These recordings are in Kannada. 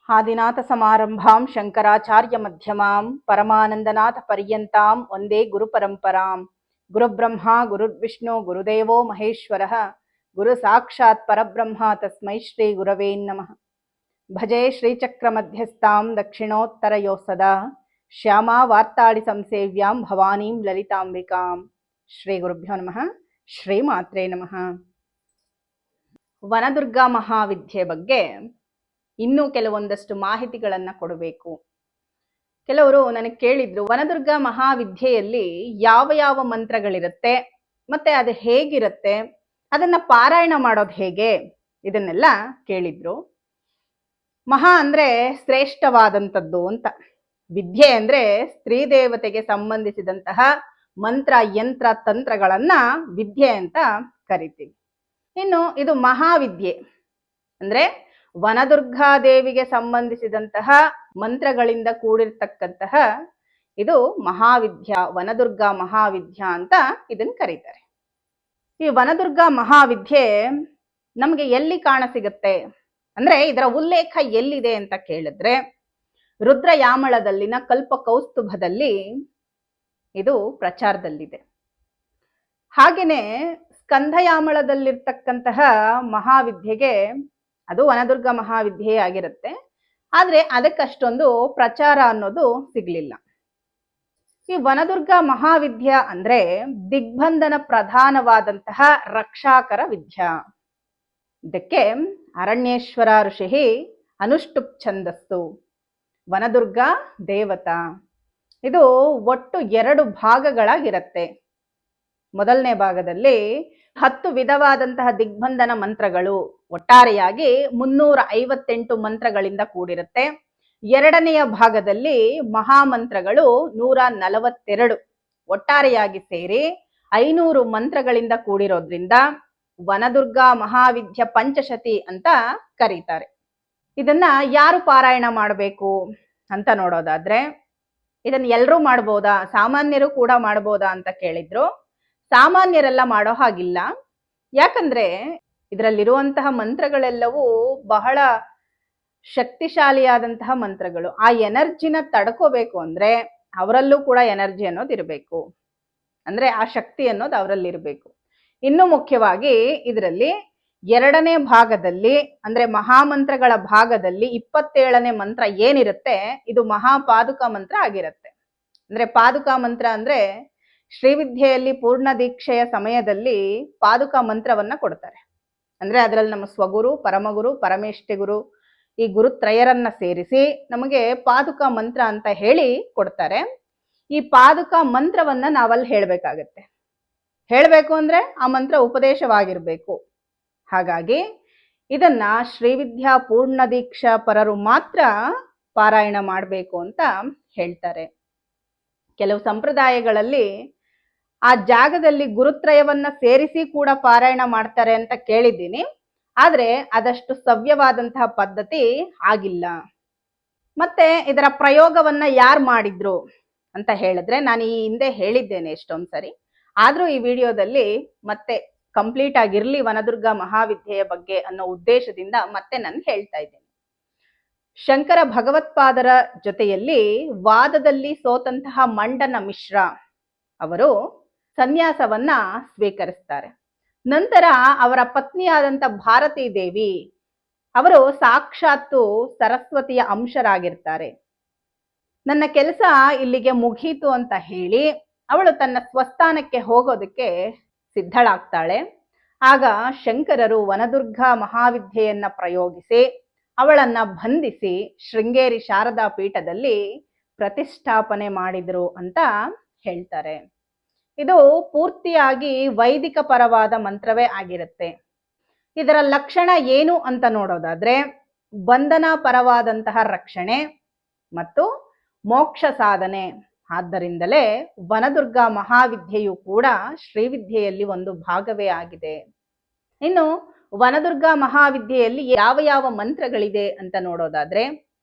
ಆದಿನಾಥ ಸಮಾರಂಭಾಂ ಶಂಕರಾಚಾರ್ಯ ಮಧ್ಯಮಾಂ ಪರಮಾನಂದನಾಥ ಪರ್ಯಂತಾಂ ವಂದೇ ಗುರು ಪರಂಪರಾಂ. ಗುರುಬ್ರಹ್ಮ ಗುರುರ್ವಿಷ್ಣು ಗುರುದೇವೋ ಮಹೇಶ್ವರಃ ಗುರು ಸಾಕ್ಷಾತ್ ಪರಬ್ರಹ್ಮ ತಸ್ಮೈ ಶ್ರೀ ಗುರವೇ ನಮಃ. ಭಜೆ ಶ್ರೀಚಕ್ರ ಮಧ್ಯಸ್ಥಾಂ ದಕ್ಷಿಣೋತ್ತರಯೋ ಸದಾ ಶ್ಯಾಮಾ ವಾರ್ತಾಡಿ ಸಂಸೇವ್ಯಾಂ ಭವಾನೀಂ ಲಲಿತಾಂಬಿಕಾಂ. ಶ್ರೀ ಗುರುಭ್ಯೋ ನಮಃ. ಶ್ರೀ ಮಾತ್ರೇ ನಮಃ. ವನದುರ್ಗಾ ಮಹಾವಿದ್ಯೆ ಬಗ್ಗೆ ಇನ್ನೂ ಕೆಲವೊಂದಷ್ಟು ಮಾಹಿತಿಗಳನ್ನ ಕೊಡಬೇಕು. ಕೆಲವರು ನನಗೆ ಕೇಳಿದ್ರು, ವನದುರ್ಗಾ ಮಹಾವಿದ್ಯೆಯಲ್ಲಿ ಯಾವ ಯಾವ ಮಂತ್ರಗಳಿರುತ್ತೆ, ಮತ್ತೆ ಅದು ಹೇಗಿರುತ್ತೆ, ಅದನ್ನ ಪಾರಾಯಣ ಮಾಡೋದು ಹೇಗೆ, ಇದನ್ನೆಲ್ಲ ಕೇಳಿದ್ರು. ಮಹಾ ಅಂದ್ರೆ ಶ್ರೇಷ್ಠವಾದಂಥದ್ದು ಅಂತ, ವಿದ್ಯೆ ಅಂದ್ರೆ ಸ್ತ್ರೀ ದೇವತೆಗೆ ಸಂಬಂಧಿಸಿದಂತಹ ಮಂತ್ರ ಯಂತ್ರ ತಂತ್ರಗಳನ್ನ ವಿದ್ಯೆ ಅಂತ ಕರಿತೀವಿ. ಇನ್ನು ಇದು ಮಹಾವಿದ್ಯೆ ಅಂದ್ರೆ ವನದುರ್ಗಾದೇವಿಗೆ ಸಂಬಂಧಿಸಿದಂತಹ ಮಂತ್ರಗಳಿಂದ ಕೂಡಿರ್ತಕ್ಕಂತಹ ಇದು ಮಹಾವಿದ್ಯಾ, ವನದುರ್ಗಾ ಮಹಾವಿದ್ಯಾ ಅಂತ ಇದನ್ನ ಕರೀತಾರೆ. ಈ ವನದುರ್ಗಾ ಮಹಾವಿದ್ಯೆ ನಮ್ಗೆ ಎಲ್ಲಿ ಕಾಣಸಿಗುತ್ತೆ ಅಂದ್ರೆ, ಇದರ ಉಲ್ಲೇಖ ಎಲ್ಲಿದೆ ಅಂತ ಕೇಳಿದ್ರೆ, ರುದ್ರಯಾಮಳದಲ್ಲಿನ ಕಲ್ಪಕೌಸ್ತುಭದಲ್ಲಿ ಇದು ಪ್ರಚಾರದಲ್ಲಿದೆ. ಹಾಗೇನೆ ಸ್ಕಂಧಯಾಮಳದಲ್ಲಿರ್ತಕ್ಕಂತಹ ಮಹಾವಿದ್ಯೆಗೆ ಅದು ವನದುರ್ಗಾ ಮಹಾವಿದ್ಯೆ ಆಗಿರುತ್ತೆ, ಆದ್ರೆ ಅದಕ್ಕಷ್ಟೊಂದು ಪ್ರಚಾರ ಅನ್ನೋದು ಸಿಗ್ಲಿಲ್ಲ. ಈ ವನದುರ್ಗಾ ಮಹಾವಿದ್ಯಾ ಅಂದ್ರೆ ದಿಗ್ಬಂಧನ ಪ್ರಧಾನವಾದಂತಹ ರಕ್ಷಾಕರ ವಿದ್ಯಾ. ಇದಕ್ಕೆ ಅರಣ್ಯೇಶ್ವರ ಋಷಿ ಅನುಷ್ಠುಪ್ ಛಂದಸ್ಸು, ವನದುರ್ಗಾ ದೇವತಾ. ಇದು ಒಟ್ಟು 2 ಭಾಗಗಳಾಗಿರುತ್ತೆ. ಮೊದಲನೇ ಭಾಗದಲ್ಲಿ 10 ವಿಧವಾದಂತಹ ದಿಗ್ಬಂಧನ ಮಂತ್ರಗಳು, ಒಟ್ಟಾರೆಯಾಗಿ 358 ಮಂತ್ರಗಳಿಂದ ಕೂಡಿರುತ್ತೆ. ಎರಡನೆಯ ಭಾಗದಲ್ಲಿ ಮಹಾಮಂತ್ರಗಳು 142 ಒಟ್ಟಾರೆಯಾಗಿ ಸೇರಿ 500 ಮಂತ್ರಗಳಿಂದ ಕೂಡಿರೋದ್ರಿಂದ ವನದುರ್ಗಾ ಮಹಾವಿದ್ಯಾ ಪಂಚಶತಿ ಅಂತ ಕರೀತಾರೆ. ಇದನ್ನ ಯಾರು ಪಾರಾಯಣ ಮಾಡಬೇಕು ಅಂತ ನೋಡೋದಾದ್ರೆ, ಇದನ್ನ ಎಲ್ಲರೂ ಮಾಡ್ಬೋದಾ, ಸಾಮಾನ್ಯರು ಕೂಡ ಮಾಡ್ಬೋದಾ ಅಂತ ಕೇಳಿದ್ರು. ಸಾಮಾನ್ಯರೆಲ್ಲ ಮಾಡೋ ಹಾಗಿಲ್ಲ. ಯಾಕಂದ್ರೆ ಇದರಲ್ಲಿರುವಂತಹ ಮಂತ್ರಗಳೆಲ್ಲವೂ ಬಹಳ ಶಕ್ತಿಶಾಲಿಯಾದಂತಹ ಮಂತ್ರಗಳು. ಆ ಎನರ್ಜಿನ ತಡ್ಕೋಬೇಕು ಅಂದ್ರೆ ಅವರಲ್ಲೂ ಕೂಡ ಎನರ್ಜಿ ಅನ್ನೋದು ಇರಬೇಕು, ಅಂದ್ರೆ ಆ ಶಕ್ತಿ ಅನ್ನೋದು ಅವರಲ್ಲಿ ಇರಬೇಕು. ಇನ್ನು ಮುಖ್ಯವಾಗಿ ಇದರಲ್ಲಿ 2ನೇ ಭಾಗದಲ್ಲಿ ಅಂದ್ರೆ ಮಹಾಮಂತ್ರಗಳ ಭಾಗದಲ್ಲಿ 27ನೇ ಮಂತ್ರ ಏನಿರುತ್ತೆ, ಇದು ಮಹಾಪಾದುಕಾ ಮಂತ್ರ ಆಗಿರುತ್ತೆ. ಅಂದ್ರೆ ಪಾದುಕಾ ಮಂತ್ರ ಅಂದ್ರೆ ಶ್ರೀವಿದ್ಯೆಯಲ್ಲಿ ಪೂರ್ಣ ದೀಕ್ಷೆಯ ಸಮಯದಲ್ಲಿ ಪಾದುಕಾ ಮಂತ್ರವನ್ನ ಕೊಡ್ತಾರೆ. ಅಂದ್ರೆ ಅದರಲ್ಲಿ ನಮ್ಮ ಸ್ವಗುರು, ಪರಮಗುರು, ಪರಮೇಷ್ಠಿ ಗುರು, ಈ ಗುರುತ್ರಯರನ್ನ ಸೇರಿಸಿ ನಮಗೆ ಪಾದುಕಾ ಮಂತ್ರ ಅಂತ ಹೇಳಿ ಕೊಡ್ತಾರೆ. ಈ ಪಾದುಕಾ ಮಂತ್ರವನ್ನ ನಾವಲ್ಲಿ ಹೇಳ್ಬೇಕಾಗತ್ತೆ. ಹೇಳ್ಬೇಕು ಅಂದ್ರೆ ಆ ಮಂತ್ರ ಉಪದೇಶವಾಗಿರ್ಬೇಕು. ಹಾಗಾಗಿ ಇದನ್ನ ಶ್ರೀವಿದ್ಯಾ ಪೂರ್ಣ ದೀಕ್ಷಾ ಪರರು ಮಾತ್ರ ಪಾರಾಯಣ ಮಾಡಬೇಕು ಅಂತ ಹೇಳ್ತಾರೆ. ಕೆಲವು ಸಂಪ್ರದಾಯಗಳಲ್ಲಿ ಆ ಜಾಗದಲ್ಲಿ ಗುರುತ್ರಯವನ್ನ ಸೇರಿಸಿ ಕೂಡ ಪಾರಾಯಣ ಮಾಡ್ತಾರೆ ಅಂತ ಕೇಳಿದ್ದೀನಿ, ಆದ್ರೆ ಅದಷ್ಟು ಸವ್ಯವಾದಂತಹ ಪದ್ಧತಿ ಆಗಿಲ್ಲ. ಮತ್ತೆ ಇದರ ಪ್ರಯೋಗವನ್ನ ಯಾರು ಮಾಡಿದ್ರು ಅಂತ ಹೇಳಿದ್ರೆ, ನಾನು ಈ ಹಿಂದೆ ಹೇಳಿದ್ದೇನೆ ಎಷ್ಟೊಂದ್ ಸರಿ, ಆದ್ರೂ ಈ ವಿಡಿಯೋದಲ್ಲಿ ಮತ್ತೆ ಕಂಪ್ಲೀಟ್ ಆಗಿರ್ಲಿ ವನದುರ್ಗಾ ಮಹಾವಿದ್ಯೆಯ ಬಗ್ಗೆ ಅನ್ನೋ ಉದ್ದೇಶದಿಂದ ಮತ್ತೆ ನಾನು ಹೇಳ್ತಾ ಇದ್ದೇನೆ. ಶಂಕರ ಭಗವತ್ಪಾದರ ಜೊತೆಯಲ್ಲಿ ವಾದದಲ್ಲಿ ಸೋತಂತಹ ಮಂಡನ ಮಿಶ್ರ ಅವರು ಸನ್ಯಾಸವನ್ನ ಸ್ವೀಕರಿಸ್ತಾರೆ. ನಂತರ ಅವರ ಪತ್ನಿಯಾದಂಥ ಭಾರತೀ ದೇವಿ ಅವರು ಸಾಕ್ಷಾತ್ತು ಸರಸ್ವತಿಯ ಅಂಶರಾಗಿರ್ತಾರೆ. ನನ್ನ ಕೆಲಸ ಇಲ್ಲಿಗೆ ಮುಗೀತು ಅಂತ ಹೇಳಿ ಅವಳು ತನ್ನ ಸ್ವಸ್ಥಾನಕ್ಕೆ ಹೋಗೋದಕ್ಕೆ ಸಿದ್ಧಳಾಗ್ತಾಳೆ. ಆಗ ಶಂಕರರು ವನದುರ್ಗಾ ಮಹಾವಿದ್ಯೆಯನ್ನ ಪ್ರಯೋಗಿಸಿ ಅವಳನ್ನ ಬಂಧಿಸಿ ಶೃಂಗೇರಿ ಶಾರದಾ ಪೀಠದಲ್ಲಿ ಪ್ರತಿಷ್ಠಾಪನೆ ಮಾಡಿದ್ರು ಅಂತ ಹೇಳ್ತಾರೆ. ಇದು ಪೂರ್ತಿಯಾಗಿ ವೈದಿಕ ಪರವಾದ ಮಂತ್ರವೇ ಆಗಿರುತ್ತೆ. ಇದರ ಲಕ್ಷಣ ಏನು ಅಂತ ನೋಡೋದಾದ್ರೆ, ಬಂಧನ ಪರವಾದಂತಹ ರಕ್ಷಣೆ ಮತ್ತು ಮೋಕ್ಷ ಸಾಧನೆ. ಆದ್ದರಿಂದಲೇ ವನದುರ್ಗಾ ಮಹಾವಿದ್ಯೆಯು ಕೂಡ ಶ್ರೀವಿದ್ಯೆಯಲ್ಲಿ ಒಂದು ಭಾಗವೇ ಆಗಿದೆ. ಇನ್ನು ವನದುರ್ಗಾ ಮಹಾವಿದ್ಯೆಯಲ್ಲಿ ಯಾವ ಯಾವ ಮಂತ್ರಗಳಿದೆ ಅಂತ ನೋಡೋದಾದ್ರೆ,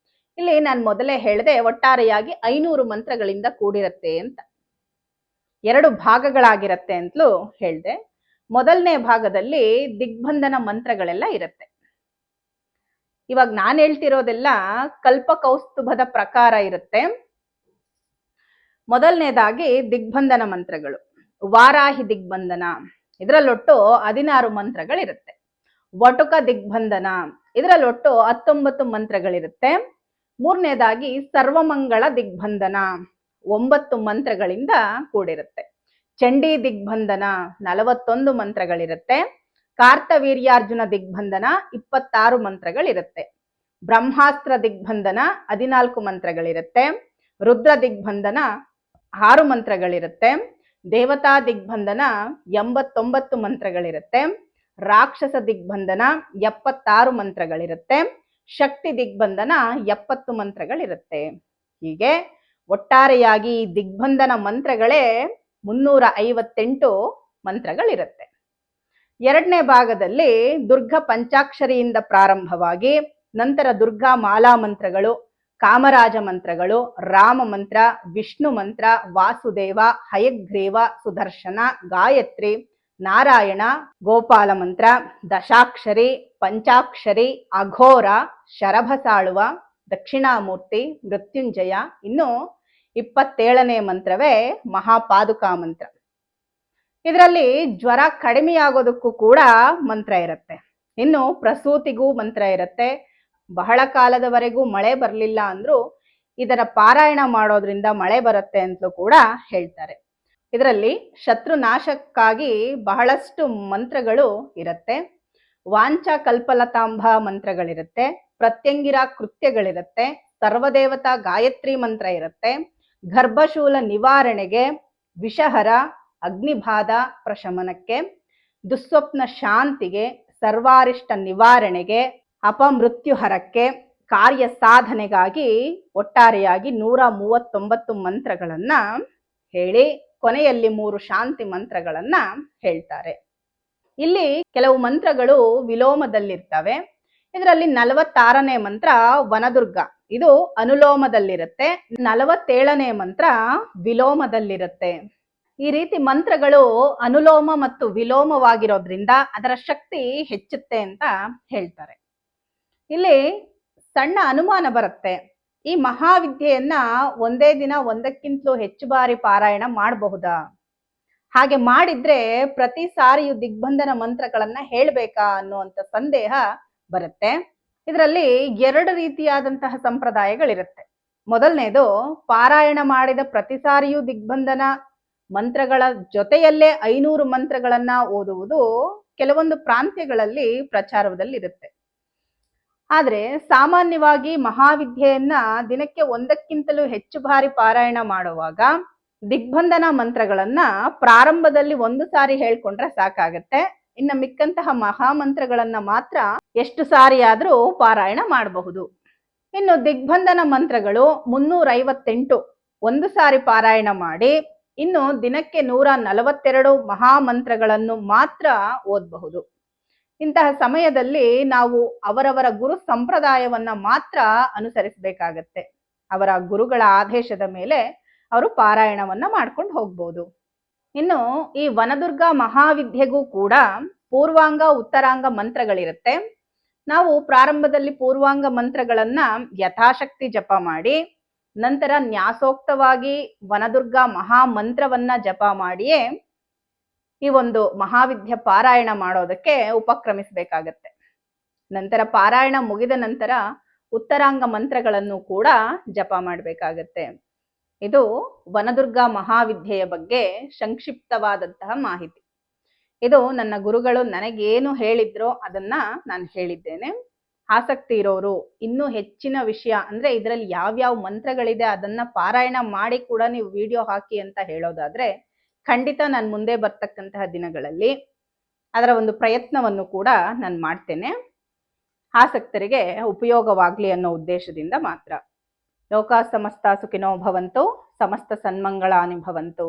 ಇಲ್ಲಿ ನಾನು ಮೊದಲೇ ಹೇಳಿದೆ ಒಟ್ಟಾರೆಯಾಗಿ 500 ಮಂತ್ರಗಳಿಂದ ಕೂಡಿರುತ್ತೆ ಅಂತ. 2 ಭಾಗಗಳಾಗಿರತ್ತೆ ಅಂತಲೂ ಹೇಳಿದೆ. ಮೊದಲನೇ ಭಾಗದಲ್ಲಿ ದಿಗ್ಬಂಧನ ಮಂತ್ರಗಳೆಲ್ಲ ಇರುತ್ತೆ. ಇವಾಗ ನಾನು ಹೇಳ್ತಿರೋದೆಲ್ಲ ಕಲ್ಪಕೌಸ್ತುಭದ ಪ್ರಕಾರ ಇರುತ್ತೆ. ಮೊದಲನೇದಾಗಿ ದಿಗ್ಬಂಧನ ಮಂತ್ರಗಳು. ವಾರಾಹಿ ದಿಗ್ಬಂಧನ, ಇದರಲ್ಲೊಟ್ಟು 16 ಮಂತ್ರಗಳಿರುತ್ತೆ. ವಟುಕ ದಿಗ್ಬಂಧನ, ಇದರಲ್ಲೊಟ್ಟು 19 ಮಂತ್ರಗಳಿರುತ್ತೆ. ಮೂರನೇದಾಗಿ ಸರ್ವಮಂಗಳ ದಿಗ್ಬಂಧನ, 9 ಮಂತ್ರಗಳಿಂದ ಕೂಡಿರುತ್ತೆ. ಚಂಡಿ ದಿಗ್ಬಂಧನ 41 ಮಂತ್ರಗಳಿರುತ್ತೆ. ಕಾರ್ತವೀರ್ಯಾರ್ಜುನ ದಿಗ್ಬಂಧನ 26 ಮಂತ್ರಗಳಿರುತ್ತೆ. ಬ್ರಹ್ಮಾಸ್ತ್ರ ದಿಗ್ಬಂಧನ 14 ಮಂತ್ರಗಳಿರುತ್ತೆ. ರುದ್ರ ದಿಗ್ಬಂಧನ 6 ಮಂತ್ರಗಳಿರುತ್ತೆ. ದೇವತಾ ದಿಗ್ಬಂಧನ 89 ಮಂತ್ರಗಳಿರುತ್ತೆ. ರಾಕ್ಷಸ ದಿಗ್ಬಂಧನ 76 ಮಂತ್ರಗಳಿರುತ್ತೆ. ಶಕ್ತಿ ದಿಗ್ಬಂಧನ 70 ಮಂತ್ರಗಳಿರುತ್ತೆ. ಹೀಗೆ ಒಟ್ಟಾರೆಯಾಗಿ ದಿಗ್ಬಂಧನ ಮಂತ್ರಗಳೇ 358 ಮಂತ್ರಗಳಿರುತ್ತೆ. ಎರಡನೇ ಭಾಗದಲ್ಲಿ ದುರ್ಗಾ ಪಂಚಾಕ್ಷರಿಯಿಂದ ಪ್ರಾರಂಭವಾಗಿ ನಂತರ ದುರ್ಗಾ ಮಾಲಾ ಮಂತ್ರಗಳು, ಕಾಮರಾಜ ಮಂತ್ರಗಳು, ರಾಮ ಮಂತ್ರ, ವಿಷ್ಣು ಮಂತ್ರ, ವಾಸುದೇವ, ಹಯಗ್ರೀವ, ಸುದರ್ಶನ, ಗಾಯತ್ರಿ, ನಾರಾಯಣ, ಗೋಪಾಲ ಮಂತ್ರ, ದಶಾಕ್ಷರಿ, ಪಂಚಾಕ್ಷರಿ, ಅಘೋರ, ಶರಭಸಾಳುವ, ದಕ್ಷಿಣಾಮೂರ್ತಿ, ಮೃತ್ಯುಂಜಯ, ಇನ್ನು 27ನೇ ಮಂತ್ರವೇ ಮಹಾಪಾದುಕಾ ಮಂತ್ರ. ಇದರಲ್ಲಿ ಜ್ವರ ಕಡಿಮೆಯಾಗೋದಕ್ಕೂ ಕೂಡ ಮಂತ್ರ ಇರುತ್ತೆ. ಇನ್ನು ಪ್ರಸೂತಿಗೂ ಮಂತ್ರ ಇರುತ್ತೆ. ಬಹಳ ಕಾಲದವರೆಗೂ ಮಳೆ ಬರಲಿಲ್ಲ ಅಂದ್ರೂ ಇದರ ಪಾರಾಯಣ ಮಾಡೋದ್ರಿಂದ ಮಳೆ ಬರುತ್ತೆ ಅಂತಲೂ ಕೂಡ ಹೇಳ್ತಾರೆ. ಇದರಲ್ಲಿ ಶತ್ರು ನಾಶಕ್ಕಾಗಿ ಬಹಳಷ್ಟು ಮಂತ್ರಗಳು ಇರುತ್ತೆ. ವಾಂಚ ಕಲ್ಪಲತಾಂಬ ಮಂತ್ರಗಳಿರುತ್ತೆ. ಪ್ರತ್ಯಂಗಿರ ಕೃತ್ಯಗಳಿರುತ್ತೆ. ಸರ್ವದೇವತಾ ಗಾಯತ್ರಿ ಮಂತ್ರ ಇರುತ್ತೆ. ಗರ್ಭಶೂಲ ನಿವಾರಣೆಗೆ, ವಿಷಹರ, ಅಗ್ನಿಬಾಧ ಪ್ರಶಮನಕ್ಕೆ, ದುಸ್ವಪ್ನ ಶಾಂತಿಗೆ, ಸರ್ವಾರಿಷ್ಟ ನಿವಾರಣೆಗೆ, ಅಪಮೃತ್ಯುಹರಕ್ಕೆ, ಕಾರ್ಯ ಸಾಧನೆಗಾಗಿ ಒಟ್ಟಾರೆಯಾಗಿ 139 ಮಂತ್ರಗಳನ್ನ ಹೇಳಿ ಕೊನೆಯಲ್ಲಿ 3 ಶಾಂತಿ ಮಂತ್ರಗಳನ್ನ ಹೇಳ್ತಾರೆ. ಇಲ್ಲಿ ಕೆಲವು ಮಂತ್ರಗಳು ವಿಲೋಮದಲ್ಲಿರ್ತವೆ. ಇದರಲ್ಲಿ 46ನೇ ಮಂತ್ರ ವನದುರ್ಗ, ಇದು ಅನುಲೋಮದಲ್ಲಿರುತ್ತೆ. 47ನೇ ಮಂತ್ರ ವಿಲೋಮದಲ್ಲಿರುತ್ತೆ. ಈ ರೀತಿ ಮಂತ್ರಗಳು ಅನುಲೋಮ ಮತ್ತು ವಿಲೋಮವಾಗಿರೋದ್ರಿಂದ ಅದರ ಶಕ್ತಿ ಹೆಚ್ಚುತ್ತೆ ಅಂತ ಹೇಳ್ತಾರೆ. ಇಲ್ಲಿ ಸಣ್ಣ ಅನುಮಾನ ಬರುತ್ತೆ. ಈ ಮಹಾವಿದ್ಯೆಯನ್ನ ಒಂದೇ ದಿನ ಒಂದಕ್ಕಿಂತಲೂ ಹೆಚ್ಚು ಬಾರಿ ಪಾರಾಯಣ ಮಾಡಬಹುದಾ? ಹಾಗೆ ಮಾಡಿದ್ರೆ ಪ್ರತಿ ಸಾರಿಯು ದಿಗ್ಬಂಧನ ಮಂತ್ರಗಳನ್ನ ಹೇಳ್ಬೇಕಾ ಅನ್ನುವಂಥ ಸಂದೇಹ ಬರುತ್ತೆ. ಇದರಲ್ಲಿ 2 ರೀತಿಯಾದಂತಹ ಸಂಪ್ರದಾಯಗಳಿರುತ್ತೆ. ಮೊದಲನೇದು, ಪಾರಾಯಣ ಮಾಡಿದ ಪ್ರತಿ ಸಾರಿಯೂ ದಿಗ್ಬಂಧನ ಮಂತ್ರಗಳ ಜೊತೆಯಲ್ಲೇ 500 ಮಂತ್ರಗಳನ್ನ ಓದುವುದು ಕೆಲವೊಂದು ಪ್ರಾಂತ್ಯಗಳಲ್ಲಿ ಪ್ರಚಾರದಲ್ಲಿರುತ್ತೆ. ಆದ್ರೆ ಸಾಮಾನ್ಯವಾಗಿ ಮಹಾವಿದ್ಯೆಯನ್ನ ದಿನಕ್ಕೆ ಒಂದಕ್ಕಿಂತಲೂ ಹೆಚ್ಚು ಬಾರಿ ಪಾರಾಯಣ ಮಾಡುವಾಗ ದಿಗ್ಬಂಧನ ಮಂತ್ರಗಳನ್ನ ಪ್ರಾರಂಭದಲ್ಲಿ 1 ಸಾರಿ ಹೇಳ್ಕೊಂಡ್ರೆ ಸಾಕಾಗತ್ತೆ. ಇನ್ನು ಮಿಕ್ಕಂತಹ ಮಹಾಮಂತ್ರಗಳನ್ನ ಮಾತ್ರ ಎಷ್ಟು ಸಾರಿ ಆದ್ರೂ ಪಾರಾಯಣ ಮಾಡಬಹುದು. ಇನ್ನು ದಿಗ್ಬಂಧನ ಮಂತ್ರಗಳು 358 1 ಸಾರಿ ಪಾರಾಯಣ ಮಾಡಿ ಇನ್ನು ದಿನಕ್ಕೆ 142 ಮಹಾಮಂತ್ರಗಳನ್ನು ಮಾತ್ರ ಓದಬಹುದು. ಇಂತಹ ಸಮಯದಲ್ಲಿ ನಾವು ಅವರವರ ಗುರು ಸಂಪ್ರದಾಯವನ್ನ ಮಾತ್ರ ಅನುಸರಿಸಬೇಕಾಗತ್ತೆ. ಅವರ ಗುರುಗಳ ಆದೇಶದ ಮೇಲೆ ಅವರು ಪಾರಾಯಣವನ್ನ ಮಾಡ್ಕೊಂಡು ಹೋಗ್ಬೋದು. ಇನ್ನು ಈ ವನದುರ್ಗಾ ಮಹಾವಿದ್ಯೆಗೂ ಕೂಡ ಪೂರ್ವಾಂಗ ಉತ್ತರಾಂಗ ಮಂತ್ರಗಳಿರುತ್ತೆ. ನಾವು ಪ್ರಾರಂಭದಲ್ಲಿ ಪೂರ್ವಾಂಗ ಮಂತ್ರಗಳನ್ನ ಯಥಾಶಕ್ತಿ ಜಪ ಮಾಡಿ ನಂತರ ನ್ಯಾಸೋಕ್ತವಾಗಿ ವನದುರ್ಗಾ ಮಹಾಮಂತ್ರವನ್ನ ಜಪ ಮಾಡಿಯೇ ಈ ಒಂದು ಮಹಾವಿದ್ಯೆ ಪಾರಾಯಣ ಮಾಡೋದಕ್ಕೆ ಉಪಕ್ರಮಿಸಬೇಕಾಗತ್ತೆ. ನಂತರ ಪಾರಾಯಣ ಮುಗಿದ ನಂತರ ಉತ್ತರಾಂಗ ಮಂತ್ರಗಳನ್ನು ಕೂಡ ಜಪ ಮಾಡಬೇಕಾಗತ್ತೆ. ಇದು ವನದುರ್ಗಾ ಮಹಾವಿದ್ಯೆಯ ಬಗ್ಗೆ ಸಂಕ್ಷಿಪ್ತವಾದಂತಹ ಮಾಹಿತಿ. ಇದು ನನ್ನ ಗುರುಗಳು ನನಗೇನು ಹೇಳಿದ್ರೋ ಅದನ್ನ ನಾನು ಹೇಳಿದ್ದೇನೆ. ಆಸಕ್ತಿ ಇರೋರು ಇನ್ನೂ ಹೆಚ್ಚಿನ ವಿಷಯ ಅಂದ್ರೆ ಇದರಲ್ಲಿ ಯಾವ್ಯಾವ ಮಂತ್ರಗಳಿದೆ ಅದನ್ನ ಪಾರಾಯಣ ಮಾಡಿ ಕೂಡ ನೀವು ವಿಡಿಯೋ ಹಾಕಿ ಅಂತ ಹೇಳೋದಾದ್ರೆ ಖಂಡಿತ ನಾನು ಮುಂದೆ ಬರ್ತಕ್ಕಂತಹ ದಿನಗಳಲ್ಲಿ ಅದರ ಒಂದು ಪ್ರಯತ್ನವನ್ನು ಕೂಡ ನಾನು ಮಾಡ್ತೇನೆ. ಆಸಕ್ತರಿಗೆ ಉಪಯೋಗವಾಗ್ಲಿ ಅನ್ನೋ ಉದ್ದೇಶದಿಂದ ಮಾತ್ರ. ಲೋಕ ಸಮಸ್ತ ಸುಖಿನೋ ಭವಂತು, ಸಮಸ್ತ ಸನ್ಮಂಗಳಾನಿ ಭವಂತು.